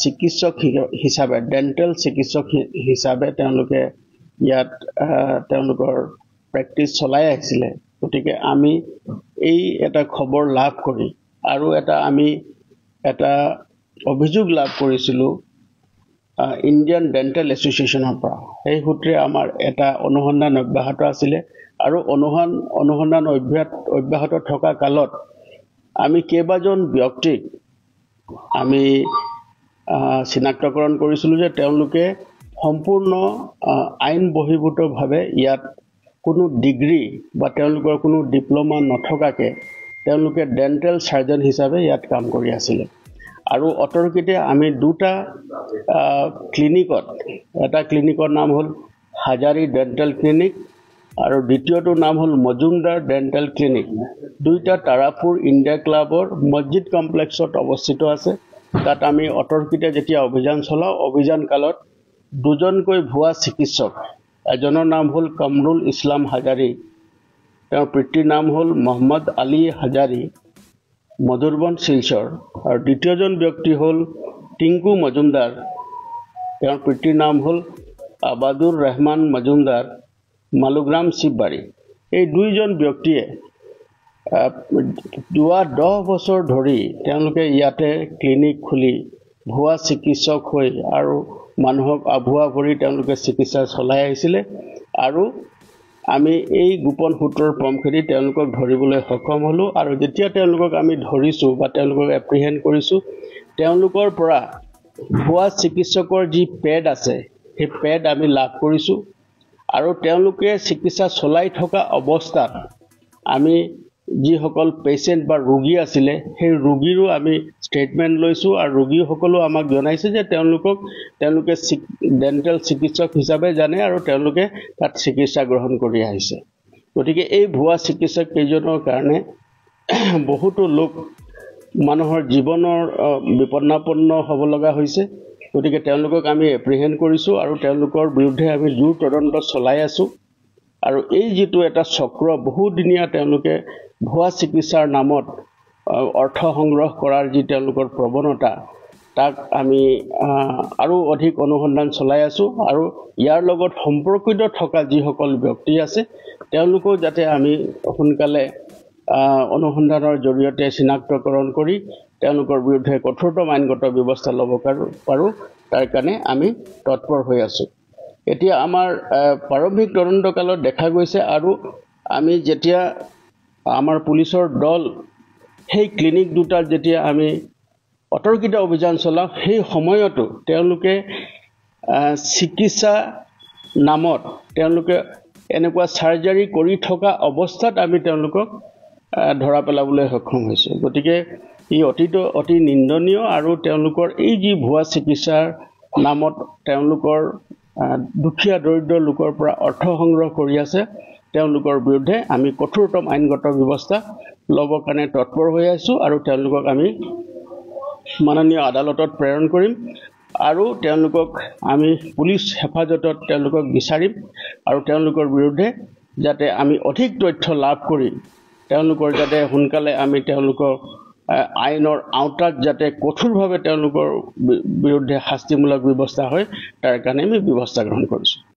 চিকিৎসক হিচাপে ডেণ্টেল চিকিৎসক হিচাপে তেওঁলোকে ইয়াত তেওঁলোকৰ প্ৰেক্টিছ চলাই আহিছিলে। গতিকে আমি এই এটা খবৰ লাভ কৰি আৰু আমি এটা অভিযোগ লাভ কৰিছিলোঁ ইণ্ডিয়ান ডেণ্টেল এছ'চিয়েশ্যনৰ পৰা। সেই সূত্ৰে আমাৰ এটা অনুসন্ধান অব্যাহত আছিলে আৰু অনুসন্ধান অব্যাহত থকা কালত আমি কেইবাজন ব্যক্তিক আমি চিনাক্তকৰণ কৰিছিলোঁ যে তেওঁলোকে সম্পূৰ্ণ আইন বহিৰ্ভূতভাৱে ইয়াত কোনো ডিগ্ৰী বা তেওঁলোকৰ কোনো ডিপ্ল'মা নথকাকৈ তেওঁলোকে ডেণ্টেল চাৰ্জন হিচাপে ইয়াত কাম কৰি আছিলে। আৰু অতৰ্কিতে আমি দুটা ক্লিনিকত, এটা ক্লিনিকৰ নাম হ'ল হাজাৰী ডেণ্টেল ক্লিনিক আৰু দ্বিতীয়টো নাম হ'ল মজুমদাৰ ডেণ্টেল ক্লিনিক। দুইটা তাৰাপুৰ ইণ্ডিয়া ক্লাবৰ মছজিদ কমপ্লেক্সত অৱস্থিত আছে। তাত আমি অতৰ্কিতে যেতিয়া অভিযান চলাওঁ, অভিযান কালত দুজনকৈ ভুৱা চিকিৎসক, এজনৰ নাম হ'ল কামৰুল ইছলাম হাজাৰী, তেওঁৰ পিতৃৰ নাম হ'ল মহম্মদ আলী হাজাৰী, মধুৰবন শিলচৰ, আৰু দ্বিতীয়জন ব্যক্তি হ'ল টিংকু মজুমদাৰ, তেওঁৰ পিতৃৰ নাম হ'ল আবাদুৰ ৰহমান মজুমদাৰ, মালুগ্ৰাম শিৱবাৰী। এই দুইজন ব্যক্তিয়ে যোৱা 10 বছৰ ধৰি তেওঁলোকে ইয়াতে ক্লিনিক খুলি ভুৱা চিকিৎসক হৈ আৰু মানুহক আভুৱা কৰি তেওঁলোকে চিকিৎসা চলাই আহিছিলে। আৰু আমি এই গোপন সূত্ৰৰ পমখেদি তেওঁলোকক ধৰিবলৈ সক্ষম হ'লোঁ। আৰু যেতিয়া তেওঁলোকক আমি ধৰিছোঁ বা তেওঁলোকক এপ্ৰিহেণ্ড কৰিছোঁ, তেওঁলোকৰ পৰা ভুৱা চিকিৎসকৰ যি পেড আছে সেই পেড আমি লাভ কৰিছোঁ। আৰু তেওঁলোকে চিকিৎসা চলাই থকা অৱস্থাত আমি যিসকল পেচেণ্ট বা ৰোগী আছিলে সেই ৰোগীৰো আমি ষ্টেটমেণ্ট লৈছোঁ। আৰু ৰোগীসকলেও আমাক জনাইছে যে তেওঁলোকে ডেণ্টেল চিকিৎসক হিচাপে জানে আৰু তেওঁলোকে তাত চিকিৎসা গ্ৰহণ কৰি আহিছে। গতিকে এই ভুৱা চিকিৎসক কেইজনৰ কাৰণে বহুতো লোক মানুহৰ জীৱনৰ বিপন্নাপন্ন হ'ব লগা হৈছে। গতিকে তেওঁলোকক আমি এপ্ৰিহেণ্ড কৰিছোঁ আৰু তেওঁলোকৰ বিৰুদ্ধে আমি জোৰ তদন্ত চলাই আছোঁ। আৰু এই যিটো এটা চক্ৰ বহুদিনীয়া তেওঁলোকে ভুৱা চিকিৎসাৰ নামত অৰ্থ সংগ্ৰহ কৰাৰ যি তেওঁলোকৰ প্ৰৱণতা, তাক আমি আৰু অধিক অনুসন্ধান চলাই আছোঁ। আৰু ইয়াৰ লগত সম্পৰ্কিত থকা যিসকল ব্যক্তি আছে তেওঁলোকো যাতে আমি সোনকালে অনুসন্ধানৰ জৰিয়তে চিনাক্তকৰণ কৰি তেওঁলোকৰ বিৰুদ্ধে কঠোৰতম আইনগত ব্যৱস্থা ল'ব পাৰোঁ, তাৰ কাৰণে আমি তৎপৰ হৈ আছোঁ। এতিয়া আমাৰ প্ৰাৰম্ভিক তদন্তকালত দেখা গৈছে আৰু আমি যেতিয়া আমাৰ পুলিচৰ দল সেই ক্লিনিক দুটাত যেতিয়া আমি অতৰ্কিত অভিযান চলাওঁ, সেই সময়তো তেওঁলোকে চিকিৎসা নামত তেওঁলোকে এনেকুৱা চাৰ্জাৰী কৰি থকা অৱস্থাত আমি তেওঁলোকক ধৰা পেলাবলৈ সক্ষম হৈছোঁ। গতিকে ই অতি নিন্দনীয়। আৰু তেওঁলোকৰ এই যি ভুৱা চিকিৎসাৰ নামত তেওঁলোকৰ দুখীয়া দৰিদ্ৰ লোকৰ পৰা অৰ্থ সংগ্ৰহ কৰি আছে, তেওঁলোকৰ বিৰুদ্ধে আমি কঠোৰতম আইনগত ব্যৱস্থা ল'বৰ কাৰণে তৎপৰ হৈ আছোঁ। আৰু তেওঁলোকক আমি মাননীয় আদালতত প্ৰেৰণ কৰিম আৰু তেওঁলোকক আমি পুলিচ হেফাজতত তেওঁলোকক বিচাৰিম। আৰু তেওঁলোকৰ বিৰুদ্ধে যাতে আমি অধিক তথ্য লাভ কৰি তেওঁলোকৰ যাতে সোনকালে আমি তেওঁলোকৰ আইনৰ আওতাত যাতে কঠোৰভাৱে তেওঁলোকৰ বিৰুদ্ধে শাস্তিমূলক ব্যৱস্থা হয়, তাৰ কাৰণে আমি ব্যৱস্থা গ্ৰহণ কৰিছোঁ।